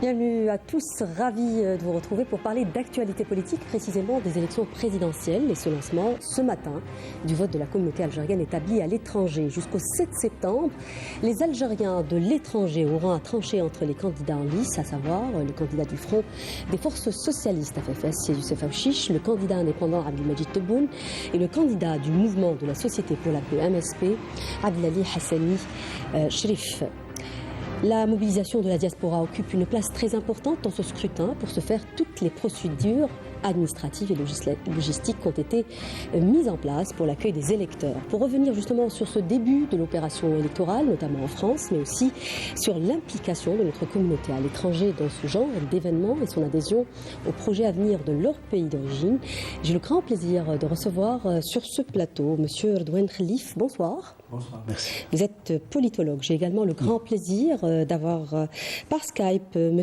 Bienvenue à tous, ravis de vous retrouver pour parler d'actualité politique, précisément des élections présidentielles et ce lancement ce matin du vote de la communauté algérienne établie à l'étranger. Jusqu'au 7 septembre, les Algériens de l'étranger auront à trancher entre les candidats en lice, à savoir le candidat du Front des forces socialistes FFS, Youssef Aouchiche, le candidat indépendant Abdelmajid Tebboune et le candidat du mouvement de la Société pour la paix MSP, Abdelali Hassani Sherif. La mobilisation de la diaspora occupe une place très importante dans ce scrutin. Pour ce faire, toutes les procédures administratives et logistiques ont été mises en place pour l'accueil des électeurs. Pour revenir justement sur ce début de l'opération électorale, notamment en France, mais aussi sur l'implication de notre communauté à l'étranger dans ce genre d'événements et son adhésion au projet à venir de leur pays d'origine, j'ai le grand plaisir de recevoir sur ce plateau M. Redouane Khalif. Bonsoir. Bonsoir, merci. Vous êtes politologue. J'ai également le grand plaisir d'avoir par Skype M.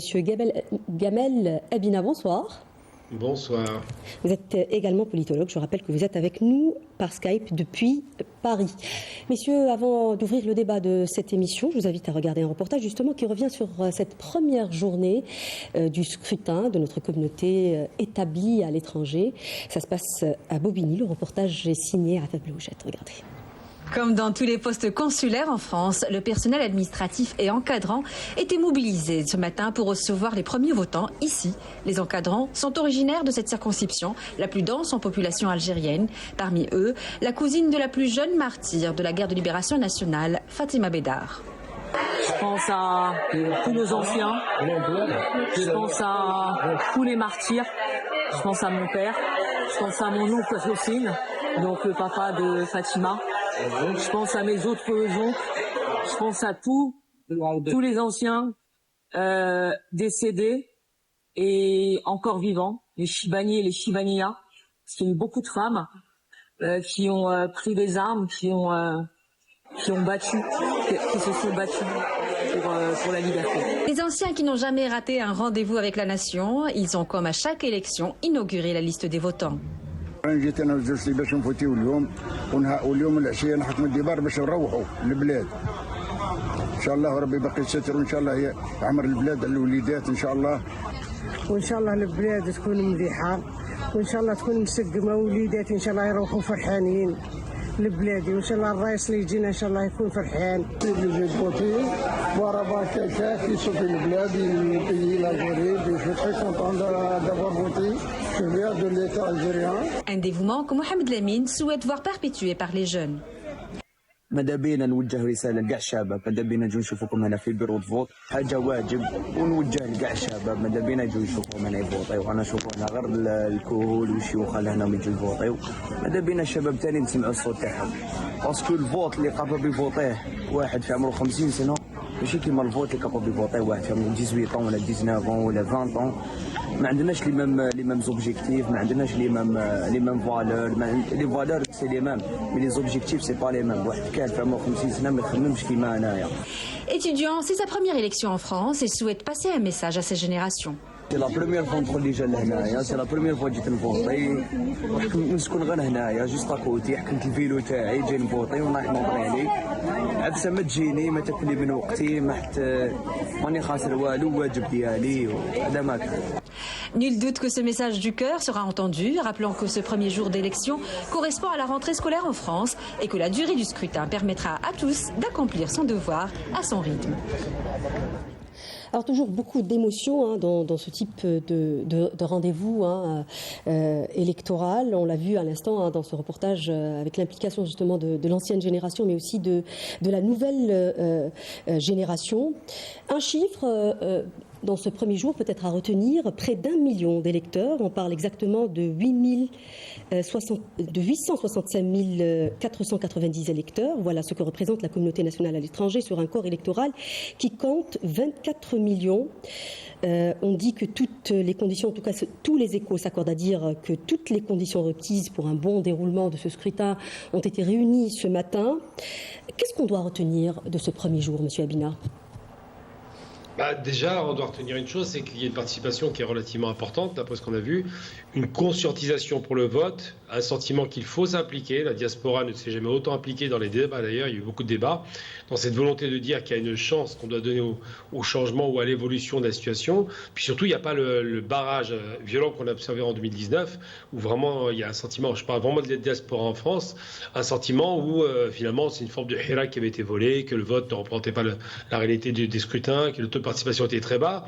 Gamel Abina. Bonsoir. Bonsoir. Vous êtes également politologue. Je rappelle que vous êtes avec nous par Skype depuis Paris. Messieurs, avant d'ouvrir le débat de cette émission, je vous invite à regarder un reportage justement qui revient sur cette première journée du scrutin de notre communauté établie à l'étranger. Ça se passe à Bobigny. Le reportage est signé à Fablouchette. Regardez. Comme dans tous les postes consulaires en France, le personnel administratif et encadrant était mobilisé ce matin pour recevoir les premiers votants ici. Les encadrants sont originaires de cette circonscription, la plus dense en population algérienne. Parmi eux, la cousine de la plus jeune martyre de la guerre de libération nationale, Fatima Bédar. Je pense à tous nos anciens, je pense à tous les martyrs, je pense à mon père, je pense à mon oncle Hossein, donc le papa de Fatima. Je pense à mes autres oncles, je pense à tous les anciens décédés et encore vivants, les Chibani et les Chibaniya, parce qu'il y a eu beaucoup de femmes qui ont pris des armes, qui se sont battues pour la liberté. Les anciens qui n'ont jamais raté un rendez-vous avec la nation, ils ont comme à chaque élection inauguré la liste des votants. جيت انا وزوجتي باش نفوتيو اليوم واليوم العشيه نحكموا الديبار باش نروحوا للبلاد ان شاء الله ربي باقي يستر وان شاء الله يعمر البلاد على الوليدات ان شاء الله وان شاء الله البلاد تكون مليحه وان شاء الله تكون مسقمه ووليداتي ان شاء الله يروحوا فرحانين لبلادي وان شاء الله الرئيس اللي يجينا ان شاء الله يكون فرحان. اللي جي فوتي ورا كيف يشوف البلاد يبي l'Algérie je suis très content d'avoir voté. Un dévouement que Mohamed Lamine souhaite voir perpétué par les jeunes. ماذا بينا نوجه رساله لكاع الشباب، ماذا بينا نجوا نشوفوكم هنا في بيرو فوت، حاجه واجب ونوجه لكاع الشباب، ماذا بينا نجوا نشوفوهم هنا يفوطيو، انا نشوفوا هنا غير الكهول والشيوخ اللي هنا يجوا يفوطيو، ماذا بينا الشباب ثاني نسمعوا الصوت تاعهم، باسكو الفوت اللي قابل بيفوطيه واحد في عمره 50 سنه ماشي كيما الفوت اللي قابل بيفوطيه واحد في عمره 18 ولا 19 ولا 20 ما عندناش لي ميم زوبجيكتيف، ما عندناش لي ميم فالور، لي فالور سي لي ميم مي لي زوبجيكتيف سي با لي ميم. واحد كان في عمره 50 سنه ما يخممش كيما انايا. Étudiant, c'est sa première élection en France et souhaite passer un message à ses générations. سي لا بروميير فوا ندخل لي جا لهنايا، سي لا بروميير فوا جيت نفوطي، نسكن غير هنايا جوست اكوتي، حكمت الفيلو تاعي جاي نفوطي ونروح نوطي عليه، عبسه ما تجيني ما تاكلي من وقتي ما حتى ماني خاسر والو، واجب ديالي وهذا ما كان. Nul doute que ce message du cœur sera entendu, rappelant que ce premier jour d'élection correspond à la rentrée scolaire en France et que la durée du scrutin permettra à tous d'accomplir son devoir à son rythme. Alors toujours beaucoup d'émotions dans ce type de rendez-vous électoral. On l'a vu à l'instant dans ce reportage avec l'implication justement de l'ancienne génération mais aussi de la nouvelle génération. Un chiffre dans ce premier jour peut-être à retenir, près d'1 million d'électeurs. On parle exactement de 865 490 électeurs. Voilà ce que représente la communauté nationale à l'étranger sur un corps électoral qui compte 24 millions. On dit que toutes les conditions, en tout cas tous les échos s'accordent à dire que toutes les conditions requises pour un bon déroulement de ce scrutin ont été réunies ce matin. Qu'est-ce qu'on doit retenir de ce premier jour, Monsieur Abina ? Déjà, on doit retenir une chose, c'est qu'il y a une participation qui est relativement importante, d'après ce qu'on a vu, une conscientisation pour le vote, un sentiment qu'il faut s'impliquer. La diaspora ne s'est jamais autant impliquée dans les débats, d'ailleurs, il y a eu beaucoup de débats, dans cette volonté de dire qu'il y a une chance qu'on doit donner au changement ou à l'évolution de la situation. Puis surtout, il n'y a pas le barrage violent qu'on a observé en 2019, où vraiment il y a un sentiment, je parle vraiment de la diaspora en France, un sentiment où finalement c'est une forme de hirak qui avait été volée, que le vote ne représentait pas la réalité des scrutins, que le taux de participation était très bas,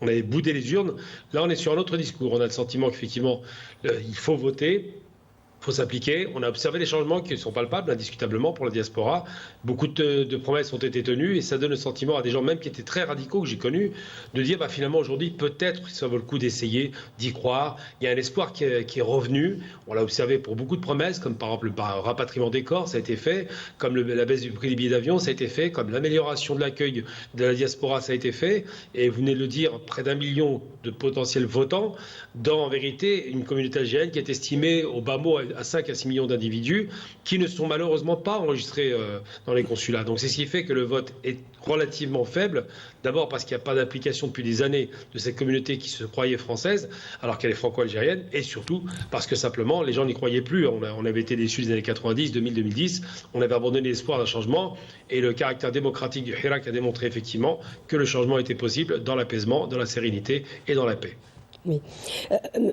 on avait boudé les urnes. Là, on est sur un autre discours. On a le sentiment qu'effectivement, il faut voter, il faut s'appliquer. On a observé des changements qui sont palpables, indiscutablement, pour la diaspora. Beaucoup de promesses ont été tenues et ça donne le sentiment à des gens même qui étaient très radicaux, que j'ai connus, de dire finalement aujourd'hui, peut-être ça vaut le coup d'essayer, d'y croire. Il y a un espoir qui est revenu. On l'a observé pour beaucoup de promesses, comme par exemple le rapatriement des corps, ça a été fait, comme la baisse du prix des billets d'avion, ça a été fait, comme l'amélioration de l'accueil de la diaspora, ça a été fait. Et vous venez de le dire, près d'1 million de potentiels votants dans, en vérité, une communauté algérienne qui est estimée au bas mot à 5 à 6 millions d'individus qui ne sont malheureusement pas enregistrés dans les consulats. Donc c'est ce qui fait que le vote est relativement faible, d'abord parce qu'il n'y a pas d'implication depuis des années de cette communauté qui se croyait française alors qu'elle est franco-algérienne, et surtout parce que simplement les gens n'y croyaient plus. On avait été déçus des années 90, 2000, 2010, on avait abandonné l'espoir d'un changement, et le caractère démocratique du Hirak a démontré effectivement que le changement était possible dans l'apaisement, dans la sérénité et dans la paix. Oui.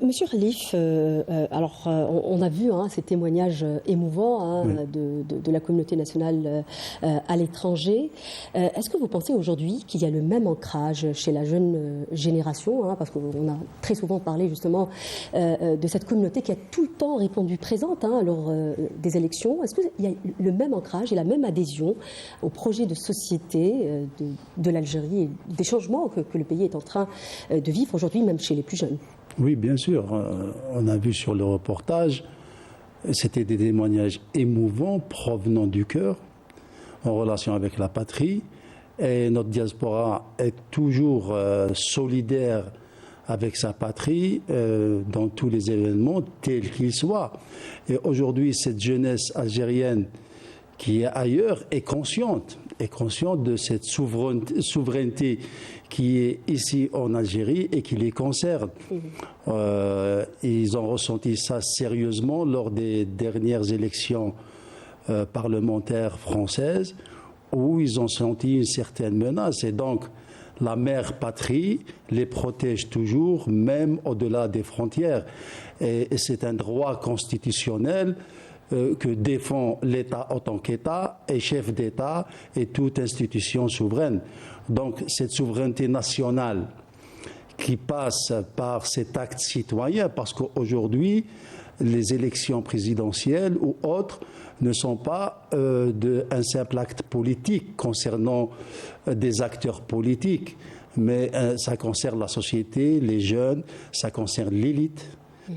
Monsieur Khalif, on a vu ces témoignages émouvants de la communauté nationale à l'étranger. Est-ce que vous pensez aujourd'hui qu'il y a le même ancrage chez la jeune génération, parce qu'on a très souvent parlé justement de cette communauté qui a tout le temps répondu présente lors des élections. Est-ce qu'il y a le même ancrage et la même adhésion au projet de société de l'Algérie et des changements que le pays est en train de vivre aujourd'hui, même chez les plus jeunes? Oui, bien sûr. On a vu sur le reportage, c'était des témoignages émouvants, provenant du cœur, en relation avec la patrie. Et notre diaspora est toujours solidaire avec sa patrie dans tous les événements, tels qu'ils soient. Et aujourd'hui, cette jeunesse algérienne qui est ailleurs est consciente de cette souveraineté qui est ici en Algérie et qui les concerne. Ils ont ressenti ça sérieusement lors des dernières élections parlementaires françaises, où ils ont senti une certaine menace. Et donc, la mère patrie les protège toujours, même au-delà des frontières. Et c'est un droit constitutionnel que défend l'État en tant qu'État et chef d'État et toute institution souveraine. Donc cette souveraineté nationale qui passe par cet acte citoyen, parce qu'aujourd'hui, les élections présidentielles ou autres ne sont pas un simple acte politique concernant des acteurs politiques, mais ça concerne la société, les jeunes, ça concerne l'élite.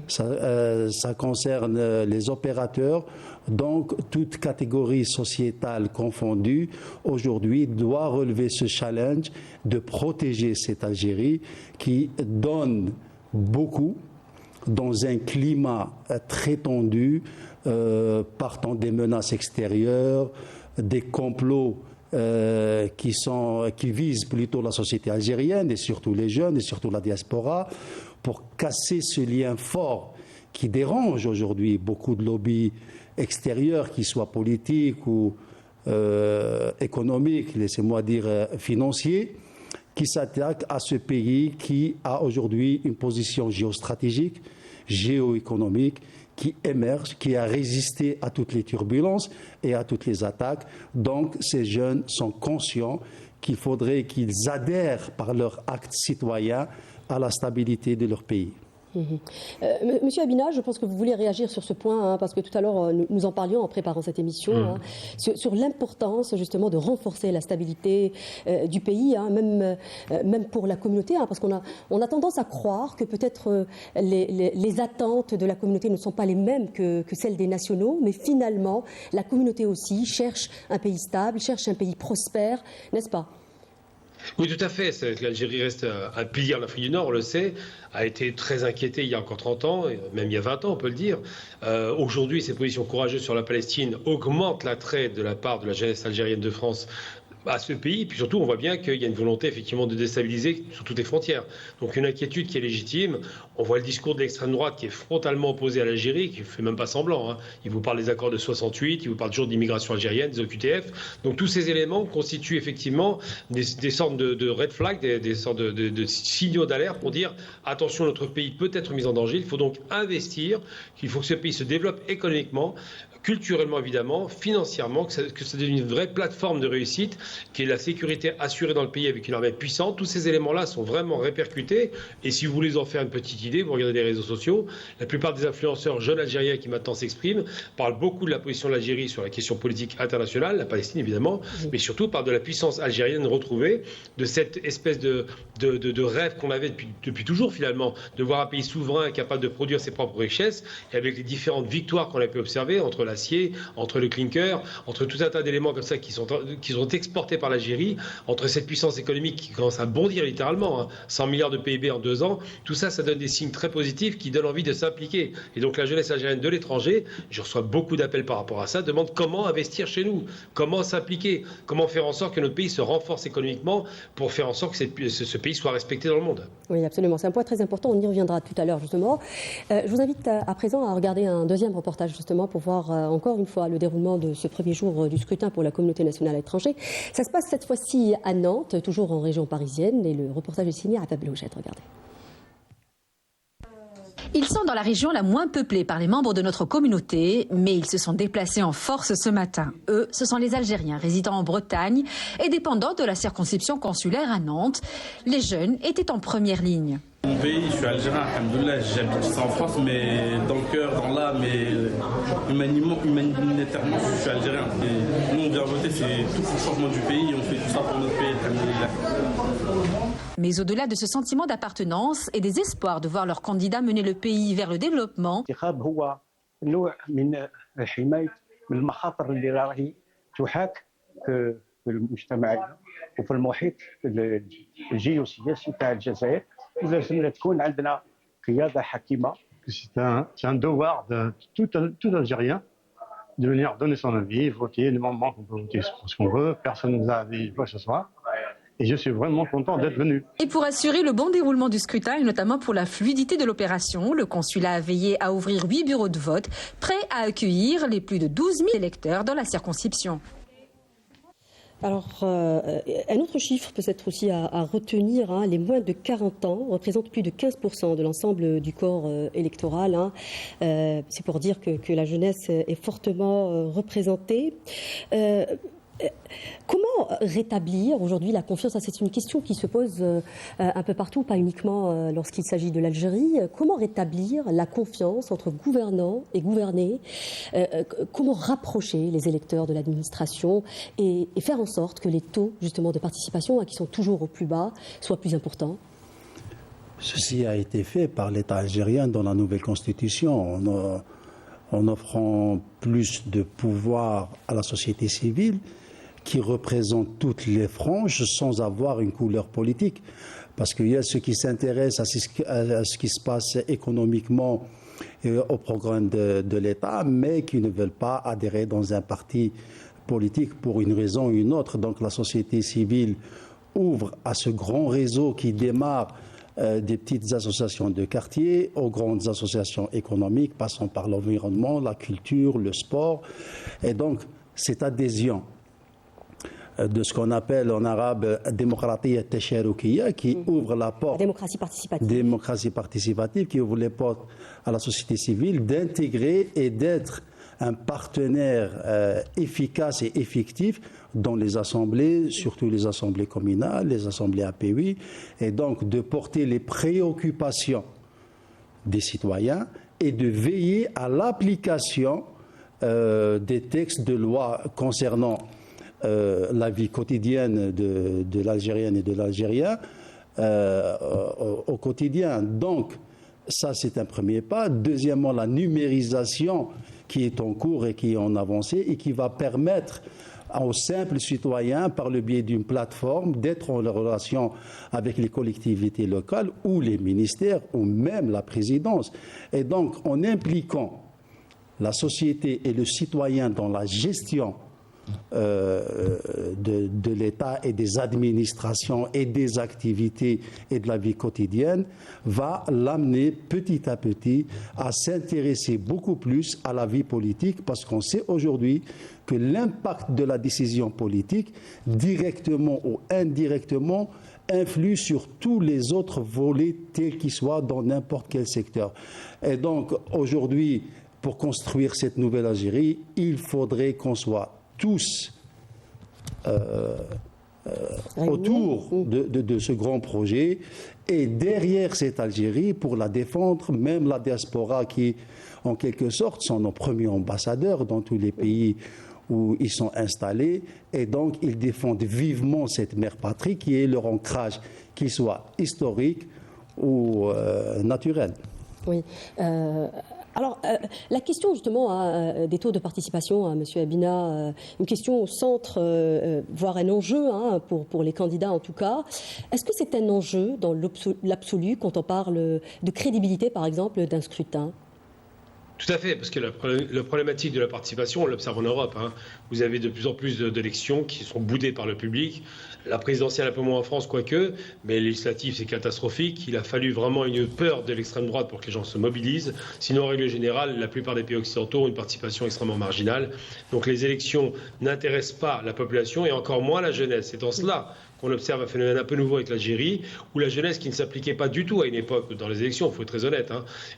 Ça concerne les opérateurs, donc toute catégorie sociétale confondue aujourd'hui doit relever ce challenge de protéger cette Algérie qui donne beaucoup dans un climat très tendu, partant des menaces extérieures, des complots qui visent plutôt la société algérienne et surtout les jeunes et surtout la diaspora, pour casser ce lien fort qui dérange aujourd'hui beaucoup de lobbies extérieurs, qu'ils soient politiques ou économiques, laissez-moi dire financiers, qui s'attaquent à ce pays qui a aujourd'hui une position géostratégique, géoéconomique, qui émerge, qui a résisté à toutes les turbulences et à toutes les attaques. Donc ces jeunes sont conscients qu'il faudrait qu'ils adhèrent par leur acte citoyen à la stabilité de leur pays. Monsieur Abina, je pense que vous voulez réagir sur ce point, parce que tout à l'heure, nous en parlions en préparant cette émission, sur l'importance justement de renforcer la stabilité du pays, même pour la communauté, parce qu'on a tendance à croire que peut-être les attentes de la communauté ne sont pas les mêmes que celles des nationaux, mais finalement, la communauté aussi cherche un pays stable, cherche un pays prospère, n'est-ce pas ? Oui, tout à fait. L'Algérie reste un pilier en Afrique du Nord, on le sait, a été très inquiétée il y a encore 30 ans, même il y a 20 ans, on peut le dire. Aujourd'hui, ses positions courageuses sur la Palestine augmentent l'attrait de la part de la jeunesse algérienne de France à ce pays. Et puis surtout, on voit bien qu'il y a une volonté effectivement de déstabiliser sur toutes les frontières. Donc une inquiétude qui est légitime. On voit le discours de l'extrême droite qui est frontalement opposé à l'Algérie, qui ne fait même pas semblant, hein. Il vous parle des accords de 68, il vous parle toujours d'immigration algérienne, des OQTF. Donc tous ces éléments constituent effectivement des sortes de red flags, des sortes de signaux d'alerte pour dire attention, notre pays peut être mis en danger. Il faut donc investir, qu'il faut que ce pays se développe économiquement, culturellement évidemment, financièrement, que ça devienne une vraie plateforme de réussite, qui est la sécurité assurée dans le pays avec une armée puissante. Tous ces éléments-là sont vraiment répercutés. Et si vous voulez en faire une petite idée, vous regardez les réseaux sociaux, la plupart des influenceurs jeunes algériens qui maintenant s'expriment parlent beaucoup de la position de l'Algérie sur la question politique internationale, la Palestine évidemment, mais surtout parlent de la puissance algérienne retrouvée, de cette espèce de rêve qu'on avait depuis toujours finalement, de voir un pays souverain capable de produire ses propres richesses, et avec les différentes victoires qu'on a pu observer entre l'acier, entre le clinker, entre tout un tas d'éléments comme ça qui sont exportés par l'Algérie, entre cette puissance économique qui commence à bondir littéralement, hein, 100 milliards de PIB en 2 ans, tout ça, ça donne des signes très positifs qui donnent envie de s'impliquer. Et donc la jeunesse algérienne de l'étranger, je reçois beaucoup d'appels par rapport à ça, demande comment investir chez nous, comment s'impliquer, comment faire en sorte que notre pays se renforce économiquement pour faire en sorte que ce pays soit respecté dans le monde. Oui, absolument. C'est un point très important. On y reviendra tout à l'heure, justement. Je vous invite à présent à regarder un deuxième reportage, justement, pour voir encore une fois le déroulement de ce premier jour du scrutin pour la communauté nationale à l'étranger. Ça se passe cette fois-ci à Nantes, toujours en région parisienne, et le reportage est signé à Belouchet. Regardez. Ils sont dans la région la moins peuplée par les membres de notre communauté, mais ils se sont déplacés en force ce matin. Eux, ce sont les Algériens résidant en Bretagne et dépendants de la circonscription consulaire à Nantes. Les jeunes étaient en première ligne. Mon pays, je suis algérien, alhamdoulilah, j'habite ici en France, mais dans le cœur, dans l'âme et humanitairement, je suis algérien. Et nous, on vient voter, c'est tout pour le changement du pays, on fait tout ça pour notre pays, alhamdoulilah. Mais au-delà de ce sentiment d'appartenance et des espoirs de voir leur candidat mener le pays vers le développement, c'est un devoir de tout Algérien de venir donner son avis, voter. Le moment qu'on peut voter ce qu'on veut, personne ne nous a dit quoi que ce soit. Et je suis vraiment content d'être venu. Et pour assurer le bon déroulement du scrutin, et notamment pour la fluidité de l'opération, le consulat a veillé à ouvrir 8 bureaux de vote, prêts à accueillir les plus de 12 000 électeurs dans la circonscription. Alors, un autre chiffre peut-être aussi à retenir, hein, les moins de 40 ans représentent plus de 15% de l'ensemble du corps électoral. Hein. C'est pour dire que la jeunesse est fortement représentée. Comment rétablir aujourd'hui la confiance? C'est une question qui se pose un peu partout, pas uniquement lorsqu'il s'agit de l'Algérie. Comment rétablir la confiance entre gouvernants et gouvernés? Comment rapprocher les électeurs de l'administration et faire en sorte que les taux justement de participation, qui sont toujours au plus bas, soient plus importants? Ceci a été fait par l'État algérien dans la nouvelle constitution, en offrant plus de pouvoir à la société civile, qui représente toutes les franges sans avoir une couleur politique. Parce qu'il y a ceux qui s'intéressent à ce qui se passe économiquement au programme de l'État, mais qui ne veulent pas adhérer dans un parti politique pour une raison ou une autre. Donc la société civile ouvre à ce grand réseau qui démarre des petites associations de quartier aux grandes associations économiques, passant par l'environnement, la culture, le sport. Et donc cette adhésion de ce qu'on appelle en arabe démocratie tasharoukiya, qui ouvre la porte, démocratie participative, qui ouvre les portes à la société civile d'intégrer et d'être un partenaire efficace et effectif dans les assemblées, surtout les assemblées communales, les assemblées API, et donc de porter les préoccupations des citoyens et de veiller à l'application des textes de loi concernant la vie quotidienne de l'Algérienne et de l'Algérien au quotidien. Donc, ça, c'est un premier pas. Deuxièmement, la numérisation qui est en cours et qui est en avancée et qui va permettre aux simples citoyens, par le biais d'une plateforme, d'être en relation avec les collectivités locales ou les ministères ou même la présidence. Et donc, en impliquant la société et le citoyen dans la gestion de l'État et des administrations et des activités et de la vie quotidienne va l'amener petit à petit à s'intéresser beaucoup plus à la vie politique, parce qu'on sait aujourd'hui que l'impact de la décision politique, directement ou indirectement, influe sur tous les autres volets, tels qu'ils soient, dans n'importe quel secteur. Et donc, aujourd'hui, pour construire cette nouvelle Algérie, il faudrait qu'on soit tous autour de ce grand projet, et derrière cette Algérie, pour la défendre, même la diaspora qui, en quelque sorte, sont nos premiers ambassadeurs dans tous les pays où ils sont installés, et donc ils défendent vivement cette mère patrie qui est leur ancrage, qu'il soit historique ou naturel. Oui. Alors, la question justement des taux de participation, M. Habina, une question au centre, voire un enjeu pour les candidats en tout cas. Est-ce que c'est un enjeu dans l'absolu quand on parle de crédibilité, par exemple, d'un scrutin ? Tout à fait, parce que la problématique de la participation, on l'observe en Europe. Vous avez de plus en plus d'élections qui sont boudées par le public. La présidentielle un peu moins en France, quoique, mais les législatives, c'est catastrophique. Il a fallu vraiment une peur de l'extrême droite pour que les gens se mobilisent. Sinon, en règle générale, la plupart des pays occidentaux ont une participation extrêmement marginale. Donc les élections n'intéressent pas la population et encore moins la jeunesse. C'est en cela qu'on observe un phénomène un peu nouveau avec l'Algérie, où la jeunesse qui ne s'appliquait pas du tout à une époque dans les élections, il faut être très honnête,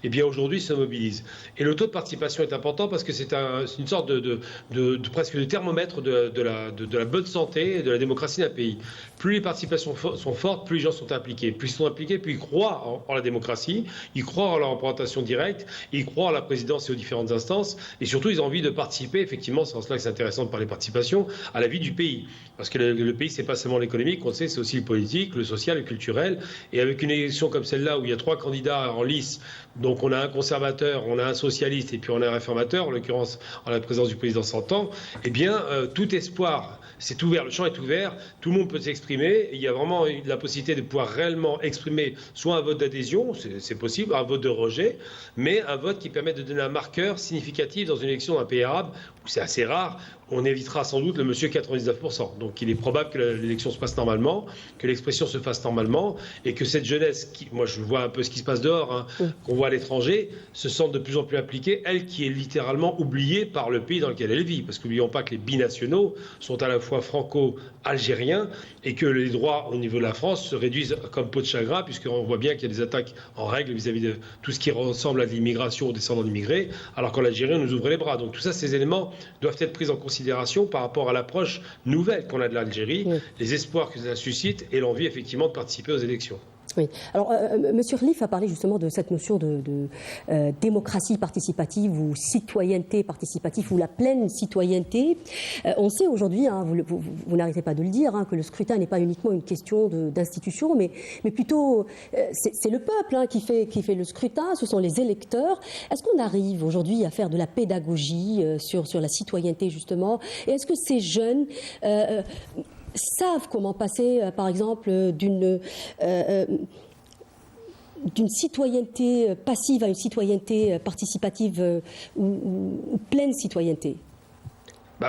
eh bien aujourd'hui se mobilise. Et le taux de participation est important parce que c'est une sorte presque de thermomètre de la bonne santé et de la démocratie d'un pays. Plus les participations sont fortes, plus les gens sont impliqués. Plus ils sont impliqués, plus ils croient en la démocratie, ils croient en la représentation directe, ils croient en la présidence et aux différentes instances, et surtout ils ont envie de participer, effectivement, c'est en cela que c'est intéressant de parler participation, à la vie du pays. Parce que le pays, c'est pas seulement l'économie, on sait, c'est aussi le politique, le social, le culturel. Et avec une élection comme celle-là, où il y a 3 candidats en lice, donc on a un conservateur, on a un socialiste et puis on a un réformateur, en l'occurrence en la présence du président sortant, eh bien, tout espoir, c'est ouvert, le champ est ouvert, tout le monde peut s'exprimer. Il y a vraiment la possibilité de pouvoir réellement exprimer soit un vote d'adhésion, c'est possible, un vote de rejet, mais un vote qui permet de donner un marqueur significatif dans une élection d'un pays arabe, où c'est assez rare. On évitera sans doute le monsieur 99%. Donc il est probable que l'élection se passe normalement, que l'expression se fasse normalement, et que cette jeunesse, moi je vois un peu ce qui se passe dehors, qu'on voit à l'étranger, se sente de plus en plus impliquée, elle qui est littéralement oubliée par le pays dans lequel elle vit. Parce qu'oublions pas que les binationaux sont à la fois franco-algériens, et que les droits au niveau de la France se réduisent comme peau de chagrin, puisqu'on voit bien qu'il y a des attaques en règle vis-à-vis de tout ce qui ressemble à de l'immigration aux descendants d'immigrés, alors qu'en Algérie on nous ouvre les bras. Donc tout ça, ces éléments doivent être pris en considération par rapport à l'approche nouvelle qu'on a de l'Algérie, les espoirs que ça suscite et l'envie effectivement de participer aux élections. Oui. Alors, M. Rlif a parlé justement de cette notion de démocratie participative ou citoyenneté participative ou la pleine citoyenneté. On sait aujourd'hui, vous n'arrêtez pas de le dire, que le scrutin n'est pas uniquement une question d'institution, mais plutôt c'est le peuple qui fait le scrutin, ce sont les électeurs. Est-ce qu'on arrive aujourd'hui à faire de la pédagogie sur la citoyenneté justement? Et est-ce que ces jeunes savent comment passer, par exemple, d'une citoyenneté passive à une citoyenneté participative ou pleine citoyenneté?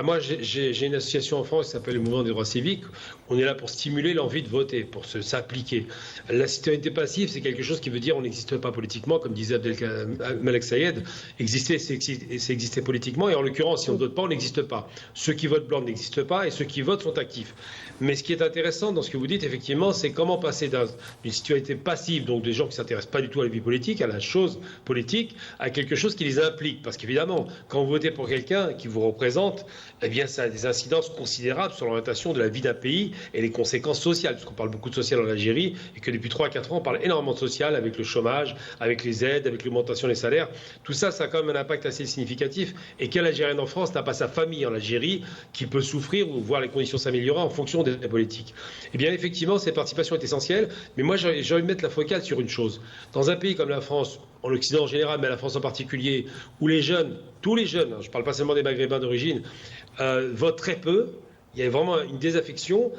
Moi, j'ai une association en France qui s'appelle le Mouvement des droits civiques. On est là pour stimuler l'envie de voter, pour s'appliquer. La citoyenneté passive, c'est quelque chose qui veut dire on n'existe pas politiquement, comme disait Abdelmalek Sayed. Exister, c'est exister politiquement. Et en l'occurrence, si on ne vote pas, on n'existe pas. Ceux qui votent blanc n'existent pas et ceux qui votent sont actifs. Mais ce qui est intéressant dans ce que vous dites, effectivement, c'est comment passer d'une citoyenneté passive, donc des gens qui ne s'intéressent pas du tout à la vie politique, à la chose politique, à quelque chose qui les implique. Parce qu'évidemment, quand vous votez pour quelqu'un qui vous représente, eh bien, ça a des incidences considérables sur l'orientation de la vie d'un pays et les conséquences sociales, puisqu'on parle beaucoup de social en Algérie et que depuis 3 à 4 ans, on parle énormément de social avec le chômage, avec les aides, avec l'augmentation des salaires. Tout ça, ça a quand même un impact assez significatif. Et quel Algérien en France n'a pas sa famille en Algérie qui peut souffrir ou voir les conditions s'améliorer en fonction des politiques? Eh bien, effectivement, cette participation est essentielle. Mais moi, j'ai envie de mettre la focale sur une chose. Dans un pays comme la France, en Occident en général, mais la France en particulier, où les jeunes, tous les jeunes, je ne parle pas seulement des Maghrébins d'origine, votent très peu, il y a vraiment une désaffection.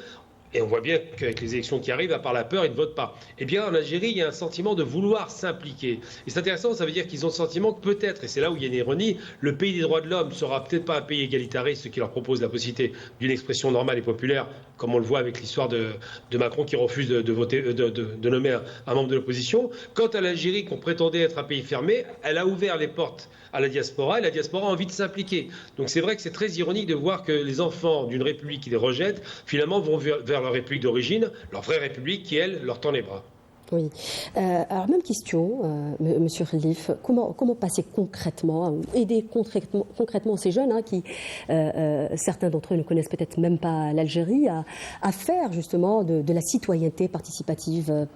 Et on voit bien qu'avec les élections qui arrivent, à part la peur, ils ne votent pas. Eh bien, en Algérie, il y a un sentiment de vouloir s'impliquer. Et c'est intéressant, ça veut dire qu'ils ont le sentiment que peut-être, et c'est là où il y a une ironie, le pays des droits de l'homme ne sera peut-être pas un pays égalitariste, ce qui leur propose la possibilité d'une expression normale et populaire, comme on le voit avec l'histoire de Macron qui refuse de nommer un membre de l'opposition. Quant à l'Algérie, qu'on prétendait être un pays fermé, elle a ouvert les portes à la diaspora, et la diaspora a envie de s'impliquer. Donc c'est vrai que c'est très ironique de voir que les enfants d'une république qui les rejette, finalement vont vers leur république d'origine, leur vraie république qui, elle, leur tend les bras. Oui. Alors, même question, Monsieur Khelif, comment passer concrètement, aider concrètement ces jeunes qui, certains d'entre eux ne connaissent peut-être même pas l'Algérie, à faire justement de la citoyenneté participative?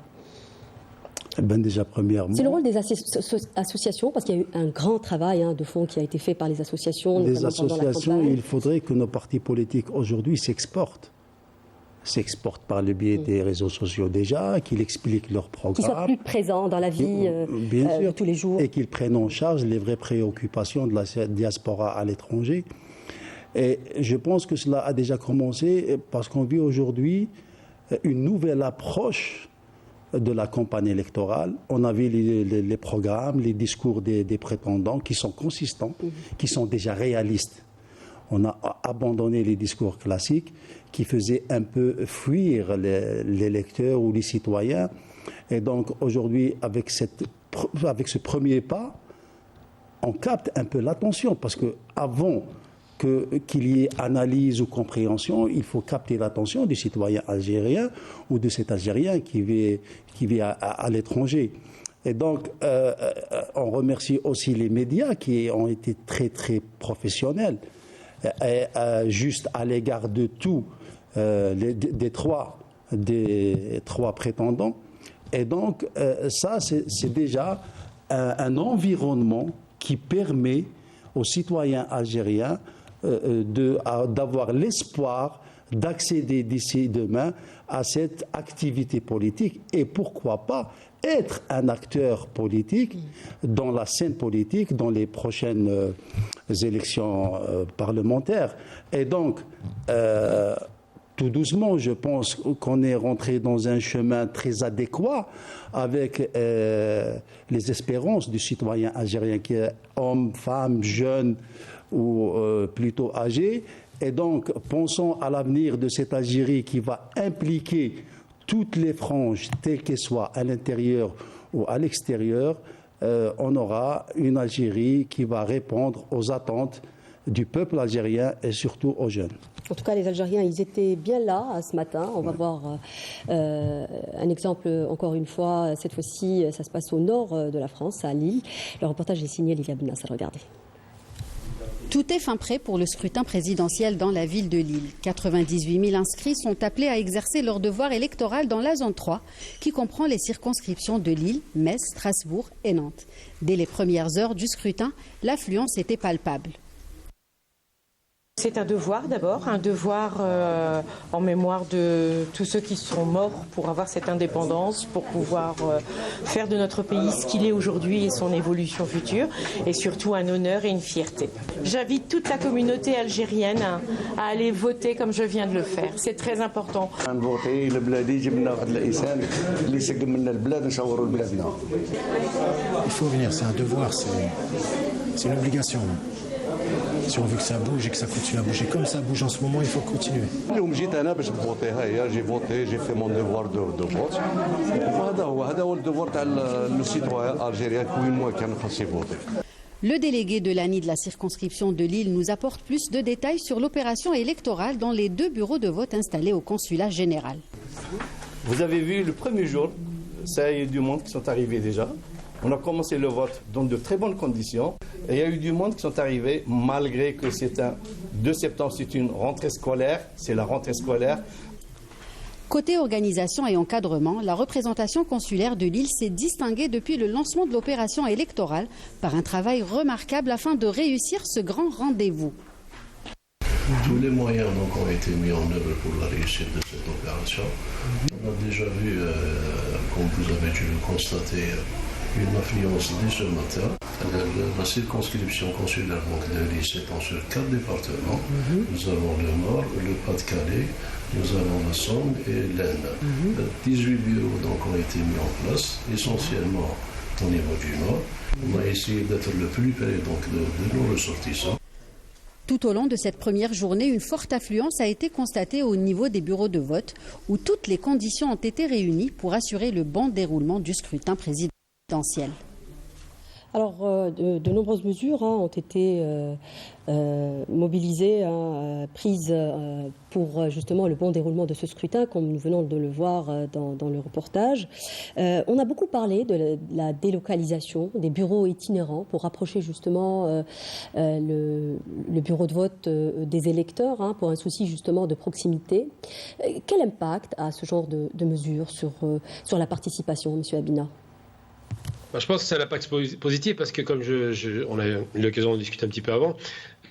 Déjà, premièrement, c'est le rôle des associations, parce qu'il y a eu un grand travail de fond qui a été fait par les associations. Les associations, il faudrait que nos partis politiques aujourd'hui s'exportent par le biais des réseaux sociaux déjà, qu'ils expliquent leurs programmes. Qu'ils soient plus présents dans la vie de tous les jours. Et qu'ils prennent en charge les vraies préoccupations de la diaspora à l'étranger. Et je pense que cela a déjà commencé parce qu'on vit aujourd'hui une nouvelle approche de la campagne électorale. On a vu les programmes, les discours des prétendants qui sont consistants, qui sont déjà réalistes. On a abandonné les discours classiques qui faisaient un peu fuir les lecteurs ou les citoyens. Et donc aujourd'hui, avec ce premier pas, on capte un peu l'attention, parce qu'avant qu'il y ait analyse ou compréhension, il faut capter l'attention du citoyen algérien ou de cet Algérien qui vit à l'étranger. Et donc, on remercie aussi les médias qui ont été très, très professionnels, juste à l'égard de tous des trois prétendants. Et donc, ça, c'est déjà un environnement qui permet aux citoyens algériens d'avoir l'espoir d'accéder d'ici demain à cette activité politique et pourquoi pas être un acteur politique dans la scène politique dans les prochaines élections parlementaires. Et donc, tout doucement, je pense qu'on est rentré dans un chemin très adéquat avec les espérances du citoyen algérien qui est homme, femme, jeune ou plutôt âgé. Et donc, pensons à l'avenir de cette Algérie qui va impliquer toutes les franges, telles qu'elles soient, à l'intérieur ou à l'extérieur. On aura une Algérie qui va répondre aux attentes du peuple algérien et surtout aux jeunes. En tout cas, les Algériens, ils étaient bien là ce matin. On va voir un exemple, encore une fois. Cette fois-ci, ça se passe au nord de la France, à Lille. Le reportage est signé Lilia Benassar. Regardez. Tout est fin prêt pour le scrutin présidentiel dans la ville de Lille. 98 000 inscrits sont appelés à exercer leur devoir électoral dans la zone 3, qui comprend les circonscriptions de Lille, Metz, Strasbourg et Nantes. Dès les premières heures du scrutin, l'affluence était palpable. C'est un devoir d'abord, un devoir en mémoire de tous ceux qui sont morts pour avoir cette indépendance, pour pouvoir faire de notre pays ce qu'il est aujourd'hui et son évolution future, et surtout un honneur et une fierté. J'invite toute la communauté algérienne à aller voter comme je viens de le faire. C'est très important. Il faut venir, c'est un devoir, c'est une obligation. Si on veut que ça bouge et que ça continue à bouger comme ça bouge en ce moment, il faut continuer. J'ai voté, j'ai fait mon devoir de vote. هذا devoir le citoyen algérien qui moi qui a voté. Le délégué de l'ANI de la circonscription de Lille nous apporte plus de détails sur l'opération électorale dans les 2 bureaux de vote installés au consulat général. Vous avez vu le premier jour, ça y a eu du monde qui sont arrivés déjà. On a commencé le vote dans de très bonnes conditions. Et il y a eu du monde qui sont arrivés, malgré que c'est un 2 septembre, c'est une rentrée scolaire, c'est la rentrée scolaire. Côté organisation et encadrement, la représentation consulaire de Lille s'est distinguée depuis le lancement de l'opération électorale par un travail remarquable afin de réussir ce grand rendez-vous. Tous les moyens ont été mis en œuvre pour la réussite de cette opération. On a déjà vu, comme vous avez dû le constater, une affluence dès ce matin. La circonscription consulaire de Lille s'étend sur 4 départements. Nous avons le Nord, le Pas-de-Calais, nous avons la Somme et l'Aisne. 18 bureaux donc ont été mis en place, essentiellement au niveau du Nord. On a essayé d'être le plus près donc, de nos ressortissants. Tout au long de cette première journée, une forte affluence a été constatée au niveau des bureaux de vote, où toutes les conditions ont été réunies pour assurer le bon déroulement du scrutin présidentiel. Alors, de nombreuses mesures ont été mobilisées, prises pour justement le bon déroulement de ce scrutin, comme nous venons de le voir dans le reportage. On a beaucoup parlé de la délocalisation des bureaux itinérants pour rapprocher justement le bureau de vote des électeurs, pour un souci justement de proximité. Quel impact a ce genre de mesures sur la participation, M. Abina ? Je pense que c'est un impact positif parce que comme on a eu l'occasion de discuter un petit peu avant,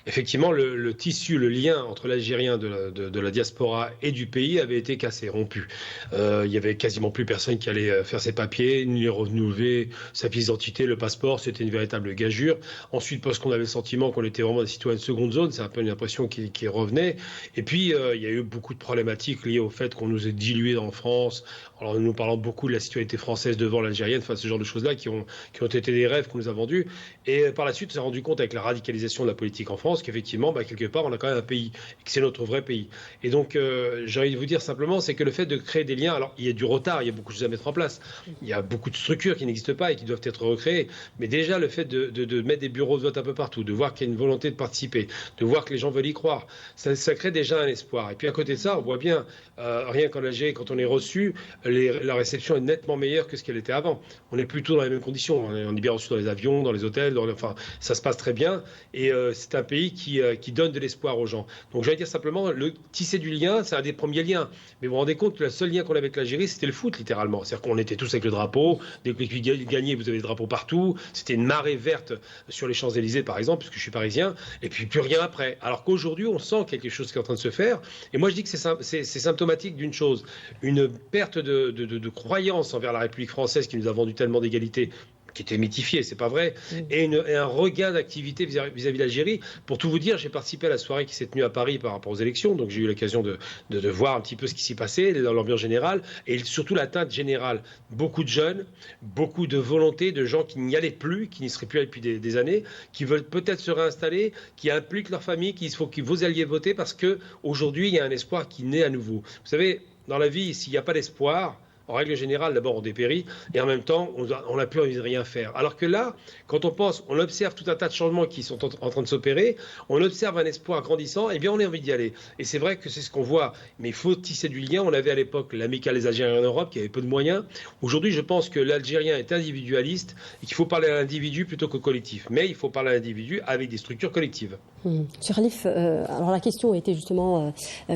effectivement, le tissu, le lien entre l'Algérien de la diaspora et du pays avait été cassé, rompu. Il y avait quasiment plus personne qui allait faire ses papiers, ni renouveler sa pièce d'identité, le passeport. C'était une véritable gageure. Ensuite, parce qu'on avait le sentiment qu'on était vraiment des citoyens de seconde zone, c'est un peu une impression qui revenait. Et puis, il y a eu beaucoup de problématiques liées au fait qu'on nous ait dilués en France. Alors, nous parlons beaucoup de la citoyenneté française devant l'algérienne, enfin, ce genre de choses-là qui ont été des rêves qu'on nous a vendus. Et par la suite, on s'est rendu compte avec la radicalisation de la politique en France qu'effectivement, quelque part, on a quand même un pays, et que c'est notre vrai pays. Et donc, j'ai envie de vous dire simplement, c'est que le fait de créer des liens, alors il y a du retard, il y a beaucoup de choses à mettre en place, il y a beaucoup de structures qui n'existent pas et qui doivent être recréées, mais déjà le fait de mettre des bureaux de vote un peu partout, de voir qu'il y a une volonté de participer, de voir que les gens veulent y croire, ça crée déjà un espoir. Et puis à côté de ça, on voit bien, rien qu'en Algérie, quand on est reçu, la réception est nettement meilleure que ce qu'elle était avant. On est plutôt dans les mêmes conditions, on est bien reçu dans les avions, dans les hôtels, enfin, ça se passe très bien, et c'est un pays qui donne de l'espoir aux gens. Donc j'allais dire simplement, le tisser du lien, c'est un des premiers liens. Mais vous vous rendez compte que le seul lien qu'on avait avec l'Algérie, c'était le foot, littéralement. C'est-à-dire qu'on était tous avec le drapeau. Dès que l'équipe gagnait, vous avez des drapeaux partout. C'était une marée verte sur les Champs-Élysées, par exemple, puisque je suis parisien. Et puis plus rien après. Alors qu'aujourd'hui, on sent quelque chose qui est en train de se faire. Et moi, je dis que c'est symptomatique d'une chose. Une perte de croyance envers la République française qui nous a vendu tellement d'égalité, qui était mythifié, c'est pas vrai, et un regain d'activité vis-à-vis de l'Algérie. Pour tout vous dire, j'ai participé à la soirée qui s'est tenue à Paris par rapport aux élections, donc j'ai eu l'occasion de voir un petit peu ce qui s'y passait dans l'ambiance générale, et surtout la teinte générale. Beaucoup de jeunes, beaucoup de volonté, de gens qui n'y allaient plus, qui n'y seraient plus depuis des années, qui veulent peut-être se réinstaller, qui impliquent leur famille, qu'il faut que vous alliez voter, parce qu'aujourd'hui, il y a un espoir qui naît à nouveau. Vous savez, dans la vie, s'il n'y a pas d'espoir, en règle générale, d'abord on dépérit, et en même temps, on n'a plus envie de rien faire. Alors que là, quand on observe tout un tas de changements qui sont en train de s'opérer, on observe un espoir grandissant, et bien on a envie d'y aller. Et c'est vrai que c'est ce qu'on voit, mais il faut tisser du lien. On avait à l'époque l'amicale des Algériens en Europe, qui avait peu de moyens. Aujourd'hui, je pense que l'Algérien est individualiste, et qu'il faut parler à l'individu plutôt qu'au collectif. Mais il faut parler à l'individu avec des structures collectives. Monsieur Khalif, alors la question était justement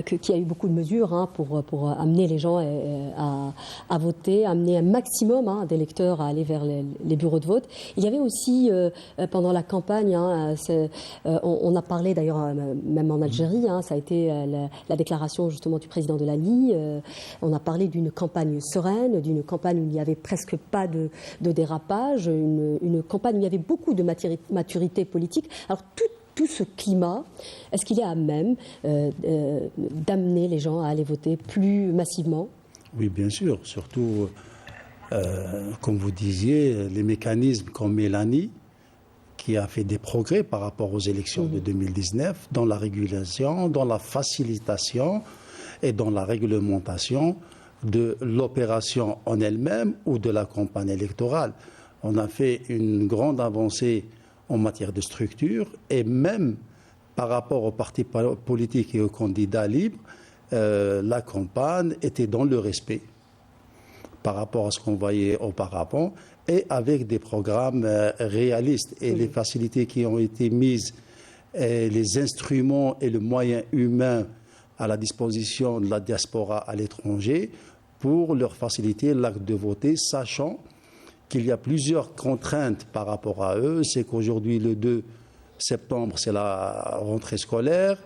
qu'il y a eu beaucoup de mesures pour amener les gens à voter, amener un maximum d'électeurs à aller vers les bureaux de vote. Il y avait aussi, pendant la campagne, on a parlé d'ailleurs, même en Algérie, ça a été la déclaration justement du président de l'ANI, on a parlé d'une campagne sereine, d'une campagne où il n'y avait presque pas de dérapage, une campagne où il y avait beaucoup de maturité politique. Alors tout ce climat, est-ce qu'il est à même d'amener les gens à aller voter plus massivement ? Oui, bien sûr. Surtout, comme vous disiez, les mécanismes comme Mélanie, qui a fait des progrès par rapport aux élections de 2019, dans la régulation, dans la facilitation et dans la réglementation de l'opération en elle-même ou de la campagne électorale. On a fait une grande avancée en matière de structure, et même par rapport aux partis politiques et aux candidats libres, la campagne était dans le respect par rapport à ce qu'on voyait auparavant, et avec des programmes réalistes. Et les facilités qui ont été mises, et les instruments et le moyen humain à la disposition de la diaspora à l'étranger pour leur faciliter l'acte de voter, sachant qu'il y a plusieurs contraintes par rapport à eux. C'est qu'aujourd'hui, le 2 septembre, c'est la rentrée scolaire,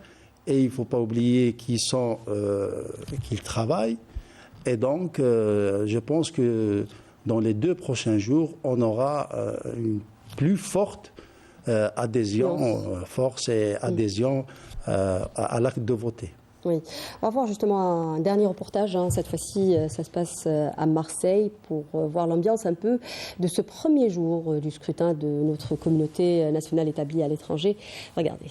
et il ne faut pas oublier qu'ils travaillent. Et donc, je pense que dans les 2 prochains jours, on aura une plus forte force et adhésion à l'acte de voter. Oui, on va voir justement un dernier reportage. Cette fois-ci, ça se passe à Marseille pour voir l'ambiance un peu de ce premier jour du scrutin de notre communauté nationale établie à l'étranger. Regardez.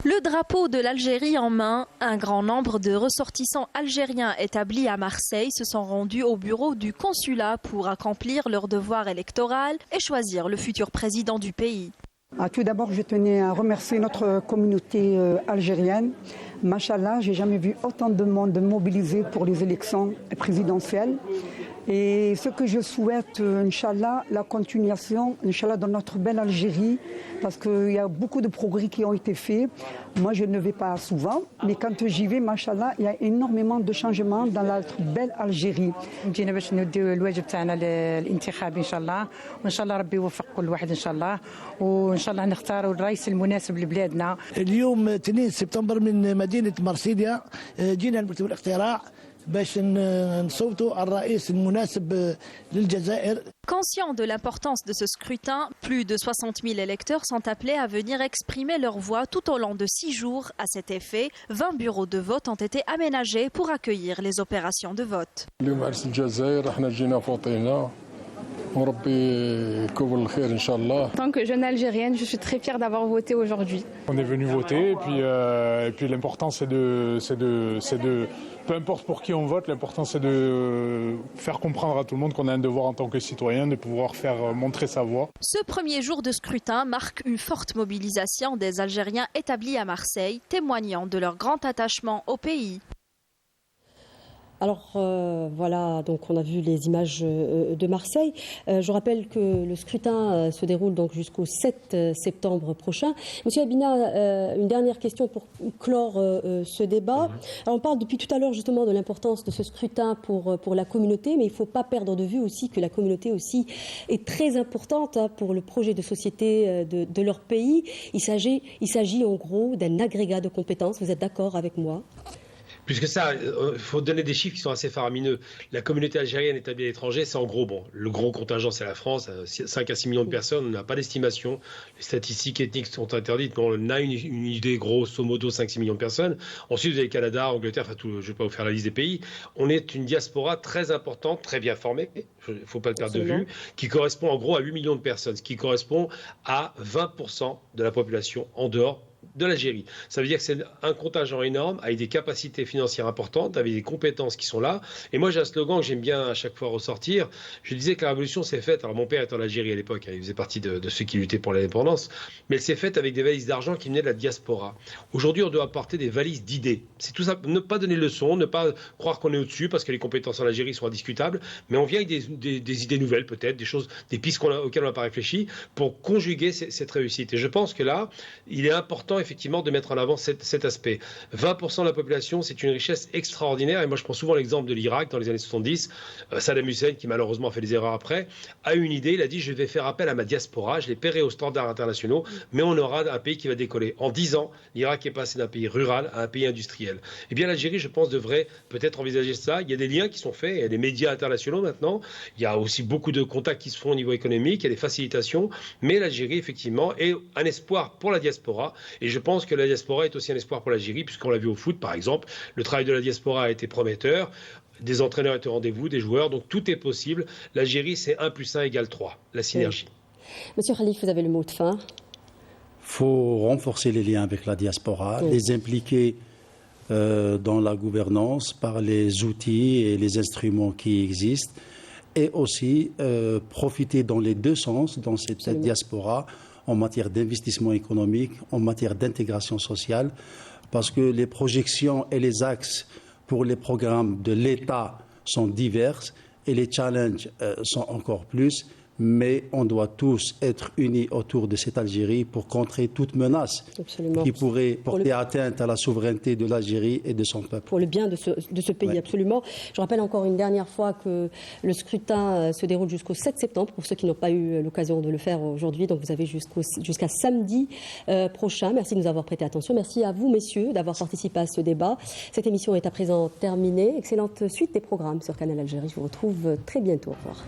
Le drapeau de l'Algérie en main, un grand nombre de ressortissants algériens établis à Marseille se sont rendus au bureau du consulat pour accomplir leur devoir électoral et choisir le futur président du pays. Tout d'abord, je tenais à remercier notre communauté algérienne. Machallah, j'ai jamais vu autant de monde mobilisé pour les élections présidentielles. Et ce que je souhaite, Inch'Allah, la continuation, Inch'Allah, dans notre belle Algérie, parce qu'il y a beaucoup de progrès qui ont été faits. Moi, je ne vais pas souvent, mais quand j'y vais, Machallah, il y a énormément de changements dans notre belle Algérie. جينا باش نديو الواجب تاعنا الانتخابي ان شاء الله وان شاء الله ربي يوفق كل واحد ان شاء الله وان شاء الله نختاروا الرئيس المناسب لبلادنا. اليوم 2 سبتمبر من مدينه مرسيليا جينا لمكتب الاقتراع باش نصوتوا على الرئيس المناسب للجزائر. Conscients de l'importance de ce scrutin, plus de 60 000 électeurs sont appelés à venir exprimer leur voix tout au long de 6 jours. À cet effet, 20 bureaux de vote ont été aménagés pour accueillir les opérations de vote. En tant que jeune Algérienne, je suis très fière d'avoir voté aujourd'hui. On est venu voter et puis l'important c'est de peu importe pour qui on vote, l'important c'est de faire comprendre à tout le monde qu'on a un devoir en tant que citoyen de pouvoir faire montrer sa voix. Ce premier jour de scrutin marque une forte mobilisation des Algériens établis à Marseille, témoignant de leur grand attachement au pays. Alors voilà, donc on a vu les images de Marseille. Je rappelle que le scrutin se déroule donc jusqu'au 7 septembre prochain. Monsieur Habina, une dernière question pour clore ce débat. Alors, on parle depuis tout à l'heure justement de l'importance de ce scrutin pour la communauté, mais il ne faut pas perdre de vue aussi que la communauté aussi est très importante pour le projet de société de leur pays. Il s'agit en gros d'un agrégat de compétences. Vous êtes d'accord avec moi ? Plus que ça, il faut donner des chiffres qui sont assez faramineux. La communauté algérienne établie à l'étranger, c'est en gros, le gros contingent, c'est la France, 5 à 6 millions de personnes, on n'a pas d'estimation. Les statistiques ethniques sont interdites, mais on a une idée, grosso modo, 5-6 millions de personnes. Ensuite, vous avez Canada, Angleterre, je ne vais pas vous faire la liste des pays. On est une diaspora très importante, très bien formée, il ne faut pas le perdre de vue, qui correspond en gros à 8 millions de personnes, ce qui correspond à 20% de la population en dehors de l'Algérie. Ça veut dire que c'est un contingent énorme, avec des capacités financières importantes, avec des compétences qui sont là. Et moi, j'ai un slogan que j'aime bien à chaque fois ressortir. Je disais que la révolution s'est faite, alors mon père était en Algérie à l'époque, il faisait partie de ceux qui luttaient pour l'indépendance, mais elle s'est faite avec des valises d'argent qui venaient de la diaspora. Aujourd'hui, on doit apporter des valises d'idées. C'est tout ça, ne pas donner de leçons, ne pas croire qu'on est au-dessus, parce que les compétences en Algérie sont indiscutables, mais on vient avec des idées nouvelles peut-être, des pistes auxquelles on n'a pas réfléchi, pour conjuguer cette réussite. Et je pense que là, il est important effectivement de mettre en avant cet aspect. 20% de la population, c'est une richesse extraordinaire, et moi je prends souvent l'exemple de l'Irak dans les années 70. Saddam Hussein, qui malheureusement a fait des erreurs après, a eu une idée, il a dit je vais faire appel à ma diaspora, je les paierai aux standards internationaux, mais on aura un pays qui va décoller. En 10 ans, l'Irak est passé d'un pays rural à un pays industriel. Eh bien l'Algérie, je pense, devrait peut-être envisager ça. Il y a des liens qui sont faits, il y a des médias internationaux maintenant, il y a aussi beaucoup de contacts qui se font au niveau économique, il y a des facilitations, mais l'Algérie effectivement est un espoir pour la diaspora, et je pense que la diaspora est aussi un espoir pour l'Algérie, puisqu'on l'a vu au foot par exemple, le travail de la diaspora a été prometteur, des entraîneurs étaient au rendez-vous, des joueurs, donc tout est possible. L'Algérie, c'est 1 + 1 = 3, la synergie. Monsieur Khalif, vous avez le mot de fin. Il faut renforcer les liens avec la diaspora, les impliquer dans la gouvernance par les outils et les instruments qui existent, et aussi profiter dans les deux sens dans cette diaspora, en matière d'investissement économique, en matière d'intégration sociale, parce que les projections et les axes pour les programmes de l'État sont diverses et les challenges sont encore plus, mais on doit tous être unis autour de cette Algérie pour contrer toute menace qui pourrait porter atteinte à la souveraineté de l'Algérie et de son peuple. Pour le bien de ce pays, absolument. Je rappelle encore une dernière fois que le scrutin se déroule jusqu'au 7 septembre, pour ceux qui n'ont pas eu l'occasion de le faire aujourd'hui. Donc vous avez jusqu'à samedi prochain. Merci de nous avoir prêté attention. Merci à vous, messieurs, d'avoir participé à ce débat. Cette émission est à présent terminée. Excellente suite des programmes sur Canal Algérie. Je vous retrouve très bientôt. Au revoir.